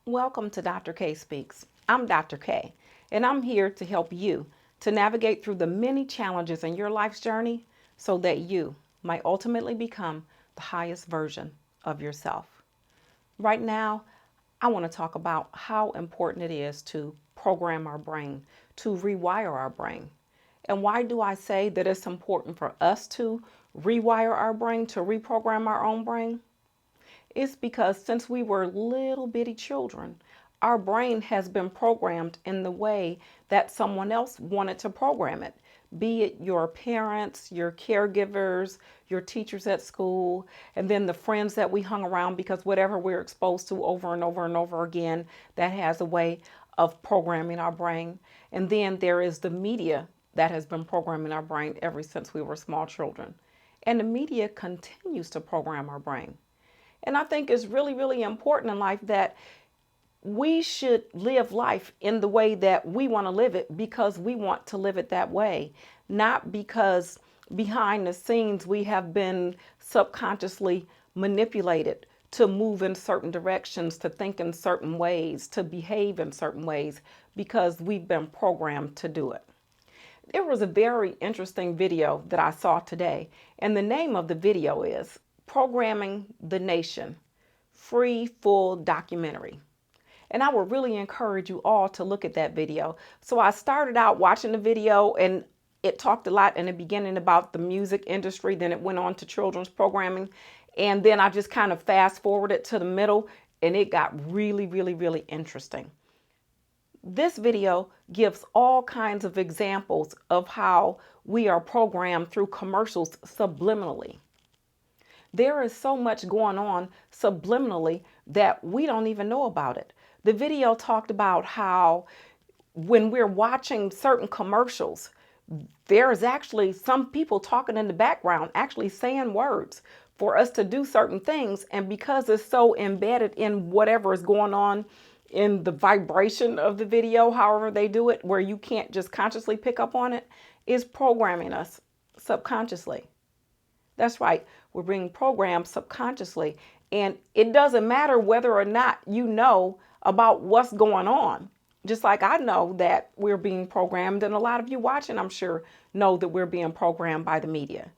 Welcome to Dr. K Speaks. I'm Dr. K, and I'm here to help you to navigate through the many challenges in your life's journey so that you might ultimately become the highest version of yourself. Right now, I want to talk about how important it is to program our brain, to rewire our brain. And why do I say that it's important for us to rewire our brain, to reprogram our own brain? It's because since we were little bitty children, our brain has been programmed in the way that someone else wanted to program it, be it your parents, your caregivers, your teachers at school, and then the friends that we hung around, because whatever we're exposed to over and over and over again, that has a way of programming our brain. And then there is the media that has been programming our brain ever since we were small children. And the media continues to program our brain. And I think it's really, really important in life that we should live life in the way that we want to live it because we want to live it that way, not because behind the scenes we have been subconsciously manipulated to move in certain directions, to think in certain ways, to behave in certain ways because we've been programmed to do it. There was a very interesting video that I saw today, and the name of the video is Programming the Nation, free full documentary. And I would really encourage you all to look at that video. So I started out watching the video, and it talked a lot in the beginning about the music industry. Then it went on to children's programming. And then I just kind of fast forwarded to the middle, and it got really, really, really interesting. This video gives all kinds of examples of how we are programmed through commercials subliminally. There is so much going on subliminally that we don't even know about it. The video talked about how when we're watching certain commercials, there's actually some people talking in the background, actually saying words for us to do certain things. And because it's so embedded in whatever is going on in the vibration of the video, however they do it, where you can't just consciously pick up on it, is programming us subconsciously. That's right. We're being programmed subconsciously. And it doesn't matter whether or not you know about what's going on. Just like I know that we're being programmed, and a lot of you watching, I'm sure, know that we're being programmed by the media.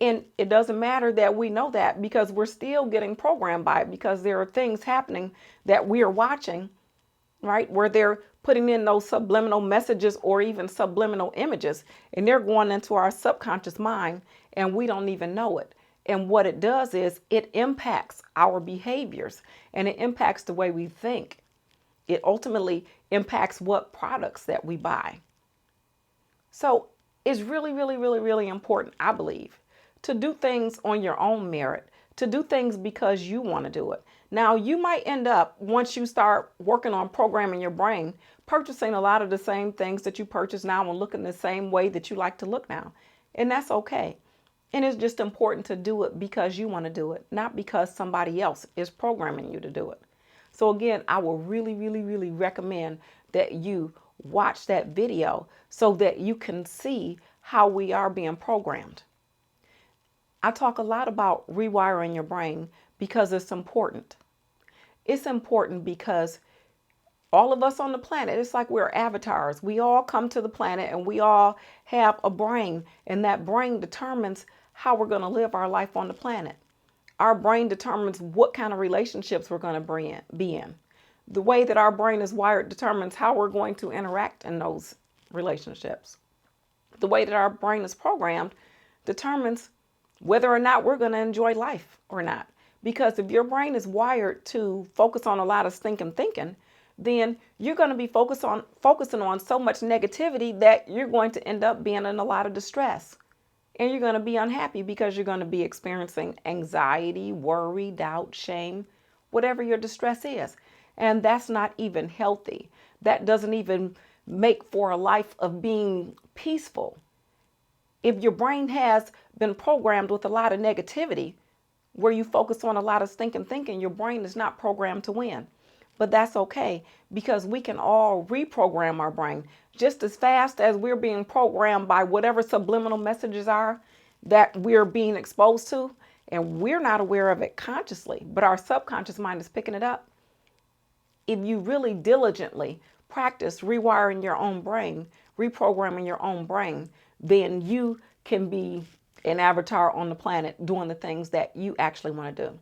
And it doesn't matter that we know that because we're still getting programmed by it because there are things happening that we are watching, right? Where they're putting in those subliminal messages or even subliminal images, and they're going into our subconscious mind and we don't even know it. And what it does is it impacts our behaviors and it impacts the way we think. It ultimately impacts what products that we buy. So it's really, really, really, really important, I believe, to do things on your own merit, to do things because you want to do it. Now, you might end up, once you start working on programming your brain, purchasing a lot of the same things that you purchase now and looking the same way that you like to look now. And that's okay. And it's just important to do it because you want to do it, not because somebody else is programming you to do it. So again, I will really, really, really recommend that you watch that video so that you can see how we are being programmed. I talk a lot about rewiring your brain because it's important. It's important because all of us on the planet, it's like we're avatars. We all come to the planet and we all have a brain, and that brain determines how we're going to live our life on the planet. Our brain determines what kind of relationships we're going to be in. The way that our brain is wired determines how we're going to interact in those relationships. The way that our brain is programmed determines whether or not we're going to enjoy life or not. Because if your brain is wired to focus on a lot of thinking, then you're going to be focusing on so much negativity that you're going to end up being in a lot of distress. And you're going to be unhappy because you're going to be experiencing anxiety, worry, doubt, shame, whatever your distress is. And that's not even healthy. That doesn't even make for a life of being peaceful. If your brain has been programmed with a lot of negativity, where you focus on a lot of thinking, your brain is not programmed to win. But that's okay because we can all reprogram our brain just as fast as we're being programmed by whatever subliminal messages are that we're being exposed to. And we're not aware of it consciously, but our subconscious mind is picking it up. if you really diligently practice rewiring your own brain, reprogramming your own brain, then you can be an avatar on the planet doing the things that you actually want to do.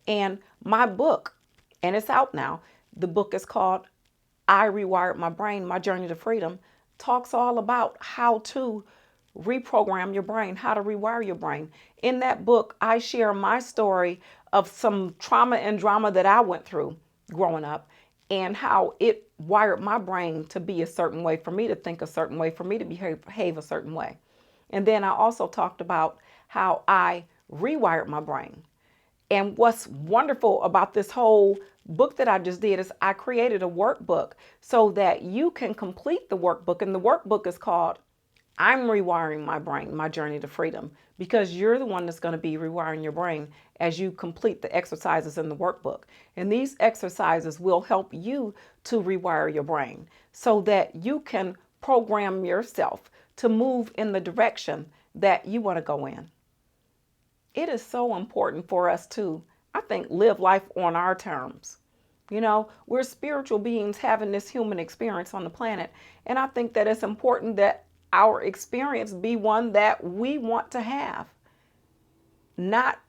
And my book, and it's out now, the book is called I Rewired My Brain, My Journey to Freedom, talks all about how to reprogram your brain, how to rewire your brain. In that book, I share my story of some trauma and drama that I went through growing up and how it wired my brain to be a certain way, for me to think a certain way, for me to behave a certain way. And then I also talked about how I rewired my brain. And what's wonderful about this whole book that I just did is I created a workbook so that you can complete the workbook. And the workbook is called I'm Rewiring My Brain, My Journey to Freedom, because you're the one that's going to be rewiring your brain as you complete the exercises in the workbook. And these exercises will help you to rewire your brain so that you can program yourself to move in the direction that you want to go in. It is so important for us to, I think, live life on our terms. You know, we're spiritual beings having this human experience on the planet. And I think that it's important that our experience be one that we want to have, not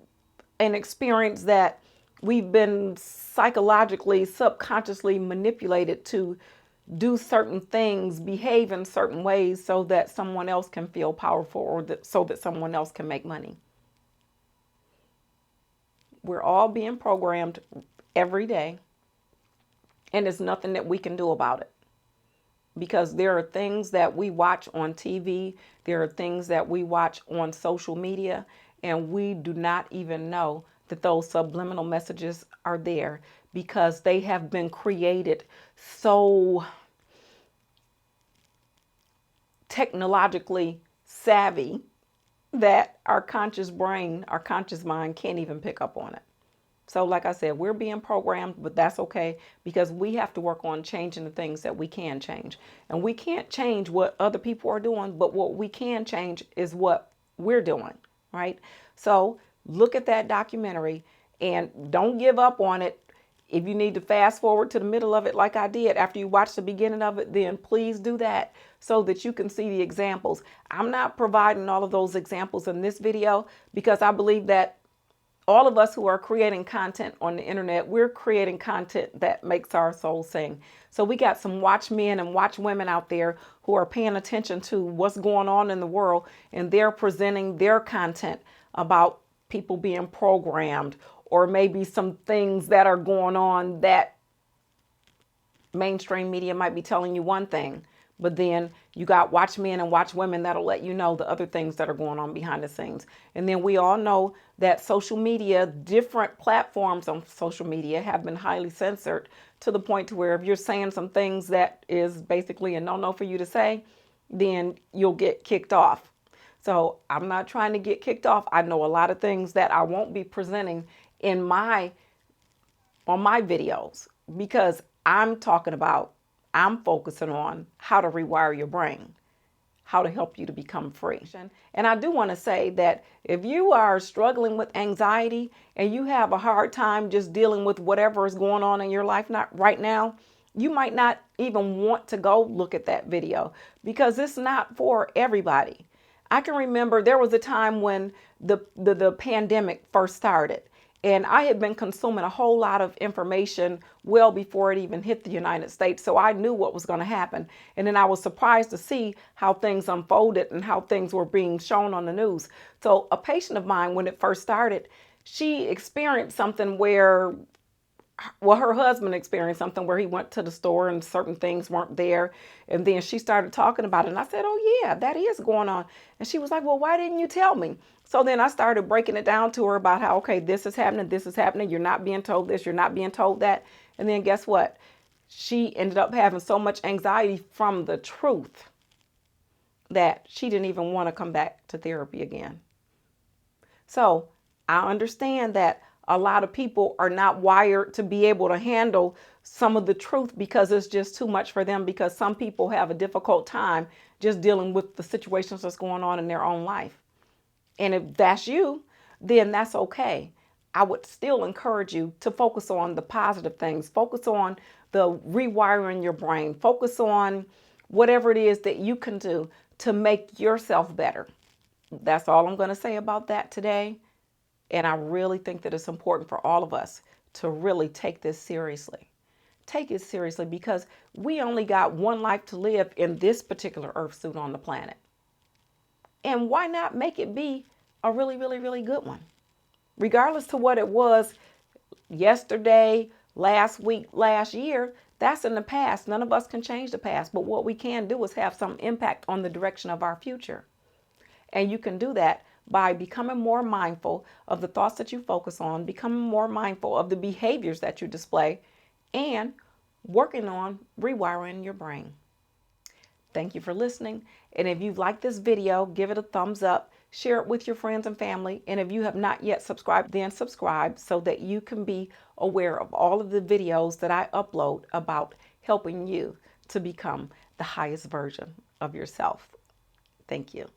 an experience that we've been psychologically, subconsciously manipulated to do certain things, behave in certain ways so that someone else can feel powerful or so that someone else can make money. We're all being programmed every day, and there's nothing that we can do about it. Because there are things that we watch on TV, there are things that we watch on social media, and we do not even know that those subliminal messages are there because they have been created so technologically savvy that our conscious brain, our conscious mind can't even pick up on it. So like I said, we're being programmed, but that's okay because we have to work on changing the things that we can change. And we can't change what other people are doing, but what we can change is what we're doing, right? So look at that documentary and don't give up on it. If you need to fast forward to the middle of it like I did after you watch the beginning of it, then please do that so that you can see the examples. I'm not providing all of those examples in this video because I believe that all of us who are creating content on the internet, we're creating content that makes our soul sing. So we got some watchmen and watchwomen out there who are paying attention to what's going on in the world, and they're presenting their content about people being programmed or maybe some things that are going on that mainstream media might be telling you one thing, but then you got watchmen and watchwomen that'll let you know the other things that are going on behind the scenes. And then we all know that social media, different platforms on social media have been highly censored to the point to where if you're saying some things that is basically a no-no for you to say, then you'll get kicked off. So I'm not trying to get kicked off. I know a lot of things that I won't be presenting on my videos because I'm focusing on how to rewire your brain, how to help you to become free. And I do want to say that if you are struggling with anxiety and you have a hard time just dealing with whatever is going on in your life right now, you might not even want to go look at that video because it's not for everybody. I can remember there was a time when the pandemic first started. And I had been consuming a whole lot of information well before it even hit the United States. So I knew what was going to happen. And then I was surprised to see how things unfolded and how things were being shown on the news. So a patient of mine, when it first started, she experienced something where, well, her husband experienced something where he went to the store and certain things weren't there. And then she started talking about it. And I said, oh, yeah, that is going on. And she was like, well, why didn't you tell me? So then I started breaking it down to her about how, okay, this is happening. You're not being told this. You're not being told that. And then guess what? She ended up having so much anxiety from the truth that she didn't even want to come back to therapy again. So I understand that a lot of people are not wired to be able to handle some of the truth because it's just too much for them, because some people have a difficult time just dealing with the situations that's going on in their own life. And if that's you, then that's okay. I would still encourage you to focus on the positive things, focus on the rewiring your brain, focus on whatever it is that you can do to make yourself better. That's all I'm going to say about that today. And I really think that it's important for all of us to really take this seriously. Take it seriously because we only got one life to live in this particular earth suit on the planet. And why not make it be a really, really, really good one? Regardless to what it was yesterday, last week, last year, that's in the past. None of us can change the past. But what we can do is have some impact on the direction of our future. And you can do that by becoming more mindful of the thoughts that you focus on, becoming more mindful of the behaviors that you display, and working on rewiring your brain. Thank you for listening. And if you've liked this video, give it a thumbs up, share it with your friends and family. And if you have not yet subscribed, then subscribe so that you can be aware of all of the videos that I upload about helping you to become the highest version of yourself. Thank you.